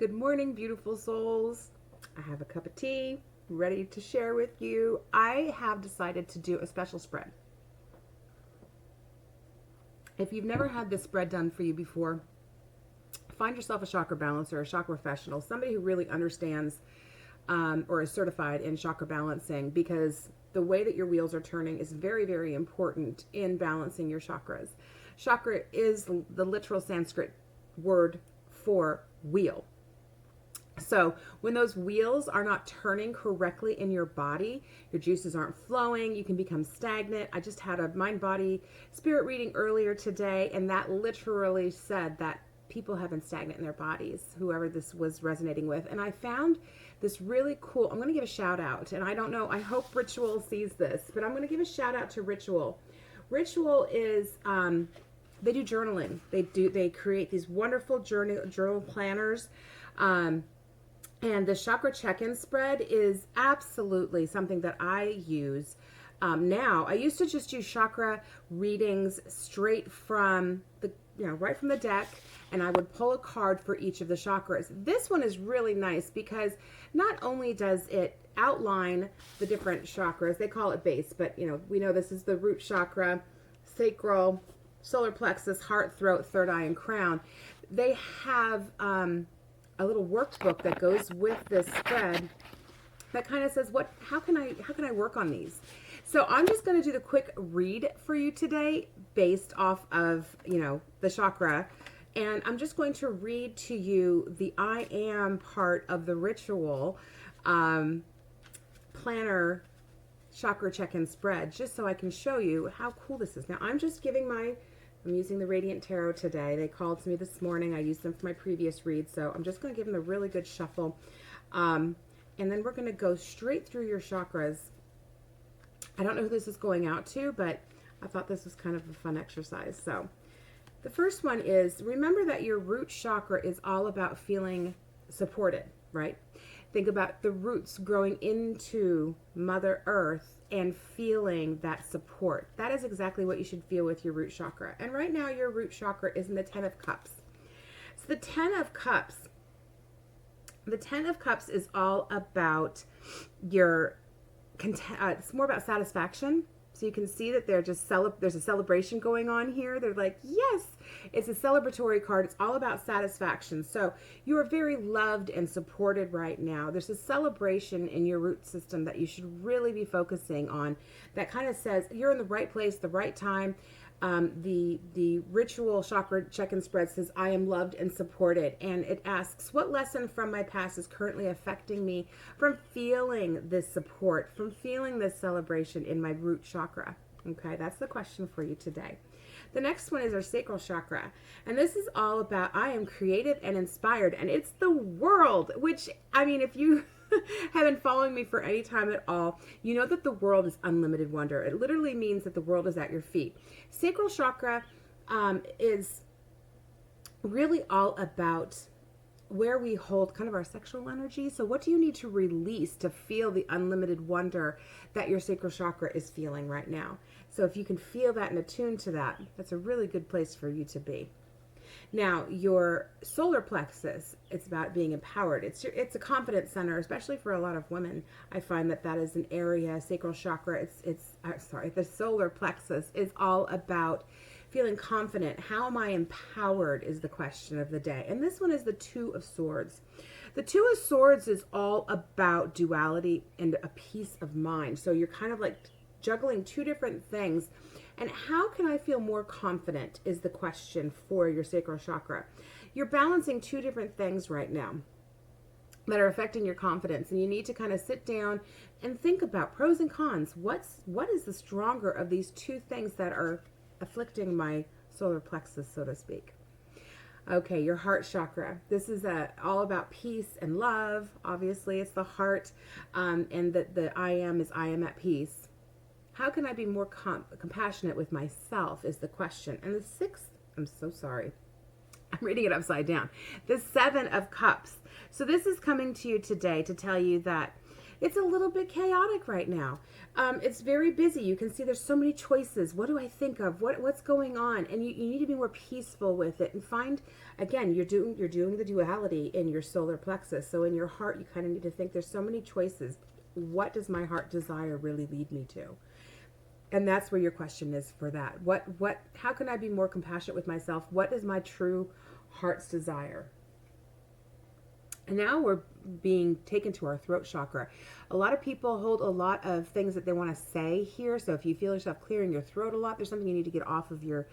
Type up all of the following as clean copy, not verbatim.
Good morning, beautiful souls. I have a cup of tea ready to share with you. I have decided to do a special spread. If you've never had this spread done for you before, find yourself a chakra balancer, a chakra professional, somebody who really understands or is certified in chakra balancing, because the way that your wheels are turning is very, very important in balancing your chakras. Chakra is the literal Sanskrit word for wheel. So when those wheels are not turning correctly in your body, your juices aren't flowing, you can become stagnant. I just had a mind, body, spirit reading earlier today, and that literally said that people have been stagnant in their bodies, whoever this was resonating with. And I found this really cool, I'm going to give a shout out, and I don't know, I hope Ritual sees this, but I'm going to give a shout out to Ritual. Ritual is, they do journaling. They create these wonderful journal planners. And the Chakra Check-in spread is absolutely something that I use now. I used to just do chakra readings straight from right from the deck, and I would pull a card for each of the chakras. This one is really nice because not only does it outline the different chakras, they call it base, but we know this is the root chakra, sacral, solar plexus, heart, throat, third eye, and crown. They have a little workbook that goes with this spread that kind of says how can I work on these. So I'm just going to do the quick read for you today based off of the chakra, and I'm just going to read to you the I am part of the Ritual planner chakra check-in spread, just so I can show you how cool this is. Now I'm using the Radiant Tarot today. They called to me this morning. I used them for my previous read, so I'm just going to give them a really good shuffle. And then we're going to go straight through your chakras. I don't know who this is going out to, but I thought this was kind of a fun exercise. So the first one is, remember that your root chakra is all about feeling supported, right? Think about the roots growing into Mother Earth and feeling that support. That is exactly what you should feel with your root chakra. And right now your root chakra is in the 10 of Cups. So the 10 of Cups is all about it's more about satisfaction. So you can see that there's a celebration going on here. They're like, yes, it's a celebratory card. It's all about satisfaction. So you are very loved and supported right now. There's a celebration in your root system that you should really be focusing on. That kind of says you're in the right place, the right time. The Ritual Chakra Check-in spread says, I am loved and supported. And it asks, what lesson from my past is currently affecting me from feeling this support, from feeling this celebration in my root chakra? Okay, that's the question for you today. The next one is our sacral chakra. And this is all about, I am creative and inspired. And it's the world, which, I mean, if you have been following me for any time at all, you know that the world is unlimited wonder. It literally means that the world is at your feet. Sacral chakra is really all about where we hold kind of our sexual energy. So what do you need to release to feel the unlimited wonder that your sacral chakra is feeling right now? So if you can feel that and attune to that, that's a really good place for you to be. Now, your solar plexus, it's about being empowered. It's a confidence center, especially for a lot of women. I find that is an area, sacral chakra, the solar plexus is all about feeling confident. How am I empowered is the question of the day. And this one is the Two of Swords. The Two of Swords is all about duality and a peace of mind. So you're kind of like juggling two different things. And how can I feel more confident is the question for your sacral chakra. You're balancing two different things right now that are affecting your confidence, and you need to kind of sit down and think about pros and cons. What is the stronger of these two things that are afflicting my solar plexus, so to speak? Okay, your heart chakra. This is all about peace and love. Obviously, it's the heart, and the I am at peace. How can I be more compassionate with myself is the question. And the sixth, I'm so sorry, I'm reading it upside down. The 7 of Cups. So this is coming to you today to tell you that It's a little bit chaotic right now. It's very busy. You can see there's so many choices. What do I think of? What's going on? And you need to be more peaceful with it and find, again, you're doing the duality in your solar plexus. So in your heart, you kind of need to think there's so many choices. What does my heart desire really lead me to? And that's where your question is for that. How can I be more compassionate with myself? What is my true heart's desire? And now we're being taken to our throat chakra. A lot of people hold a lot of things that they want to say here. So if you feel yourself clearing your throat a lot, there's something you need to get off of your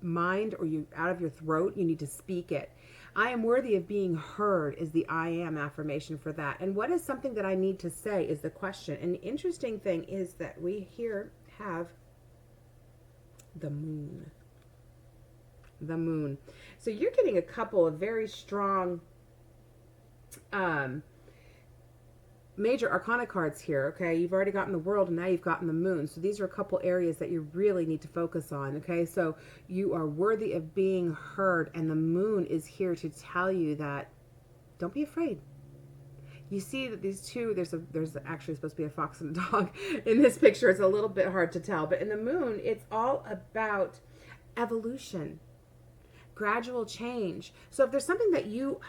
mind or out of your throat. You need to speak it. I am worthy of being heard is the I am affirmation for that. And what is something that I need to say is the question. And the interesting thing is that we here have the moon. The moon. So you're getting a couple of very strong major arcana cards here. Okay, you've already gotten the world and now you've gotten the moon. So these are a couple areas that you really need to focus on. Okay, so you are worthy of being heard, and the moon is here to tell you that don't be afraid. You see that these two, there's actually supposed to be a fox and a dog in this picture. It's a little bit hard to tell, but in the moon, it's all about evolution, gradual change. So if there's something that you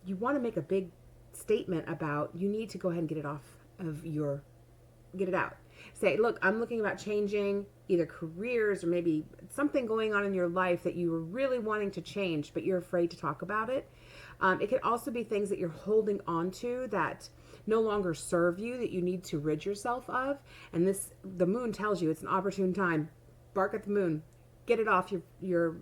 you want to make a big statement about, you need to go ahead and get it out. Say, look, I'm looking about changing either careers or maybe something going on in your life that you were really wanting to change, but you're afraid to talk about it. It could also be things that you're holding on to that no longer serve you, that you need to rid yourself of. And the moon tells you it's an opportune time. Bark at the moon. Get it off your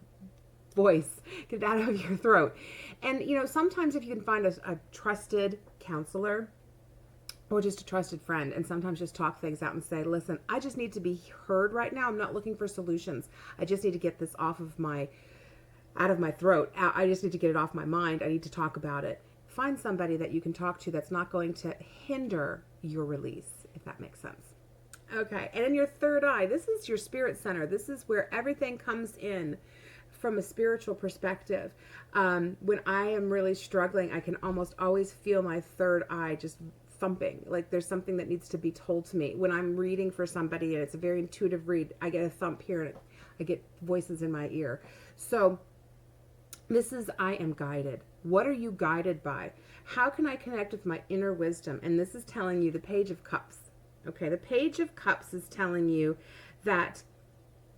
voice. Get it out of your throat. And, sometimes if you can find a trusted counselor or just a trusted friend, and sometimes just talk things out and say, listen, I just need to be heard right now. I'm not looking for solutions. I just need to get this out of my throat. I just need to get it off my mind. I need to talk about it. Find somebody that you can talk to that's not going to hinder your release, if that makes sense. Okay, and in your third eye, this is your spirit center. This is where everything comes in from a spiritual perspective. When I am really struggling, I can almost always feel my third eye just thumping, like there's something that needs to be told to me. When I'm reading for somebody and it's a very intuitive read, I get a thump here and I get voices in my ear. So this is, I am guided. What are you guided by? How can I connect with my inner wisdom? And this is telling you the Page of Cups. Okay, the Page of Cups is telling you that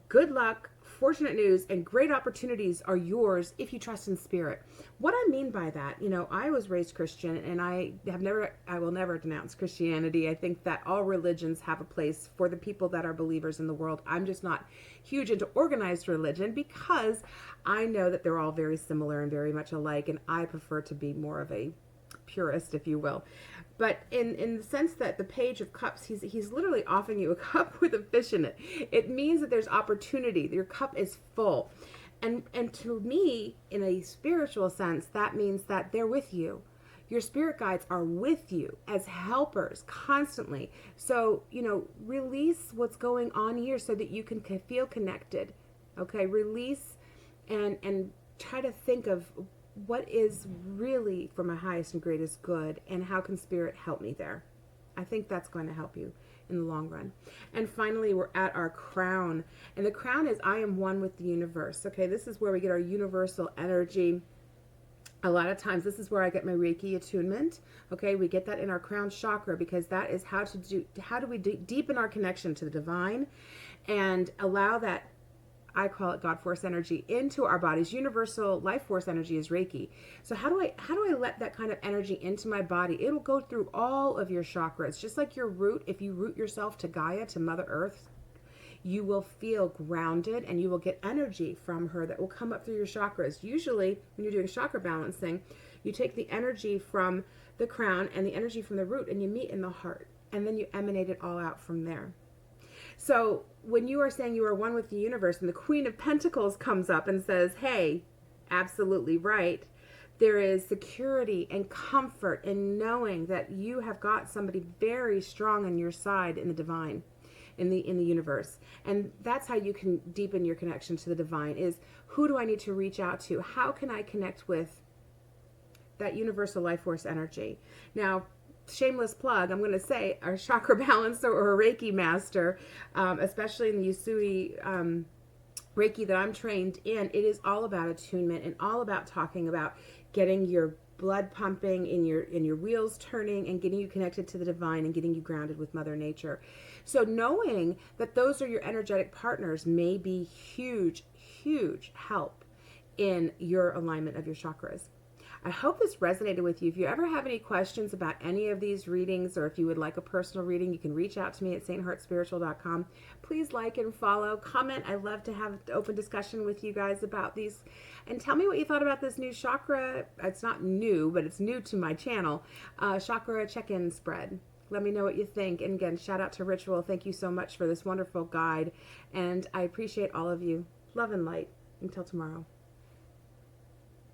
good luck, fortunate news, and great opportunities are yours if you trust in spirit. What I mean by that, I was raised Christian, and I will never denounce Christianity. I think that all religions have a place for the people that are believers in the world. I'm just not huge into organized religion because I know that they're all very similar and very much alike, and I prefer to be more of a purist, if you will. But in the sense that the Page of Cups, he's literally offering you a cup with a fish in it. It means that there's opportunity. Your cup is full. And to me, in a spiritual sense, that means that they're with you. Your spirit guides are with you as helpers constantly. So, release what's going on here so that you can feel connected. Okay, release and try to think of what is really for my highest and greatest good, and how can spirit help me there? I think that's going to help you in the long run. And finally, we're at our crown. And the crown is I am one with the universe. Okay, this is where we get our universal energy. A lot of times, this is where I get my Reiki attunement. Okay, we get that in our crown chakra because that is how do we deepen our connection to the divine and allow that, I call it God force energy, into our bodies. Universal life force energy is Reiki. So how do I let that kind of energy into my body? It'll go through all of your chakras, just like your root. If you root yourself to Gaia, to Mother Earth, you will feel grounded and you will get energy from her that will come up through your chakras. Usually when you're doing chakra balancing, you take the energy from the crown and the energy from the root and you meet in the heart, and then you emanate it all out from there. So when you are saying you are one with the universe and the Queen of Pentacles comes up and says, hey, absolutely right, there is security and comfort in knowing that you have got somebody very strong on your side in the divine, in the universe. And that's how you can deepen your connection to the divine, is who do I need to reach out to? How can I connect with that universal life force energy? Now, shameless plug, I'm going to say our chakra balancer or a Reiki master, especially in the Usui Reiki that I'm trained in, it is all about attunement and all about talking about getting your blood pumping in your wheels turning and getting you connected to the divine and getting you grounded with Mother Nature. So knowing that those are your energetic partners may be huge, huge help in your alignment of your chakras. I hope this resonated with you. If you ever have any questions about any of these readings, or if you would like a personal reading, you can reach out to me at stheartspiritual.com. Please like and follow, comment. I love to have an open discussion with you guys about these. And tell me what you thought about this new chakra. It's not new, but it's new to my channel. Chakra Check-in spread. Let me know what you think. And again, shout out to Ritual. Thank you so much for this wonderful guide. And I appreciate all of you. Love and light. Until tomorrow.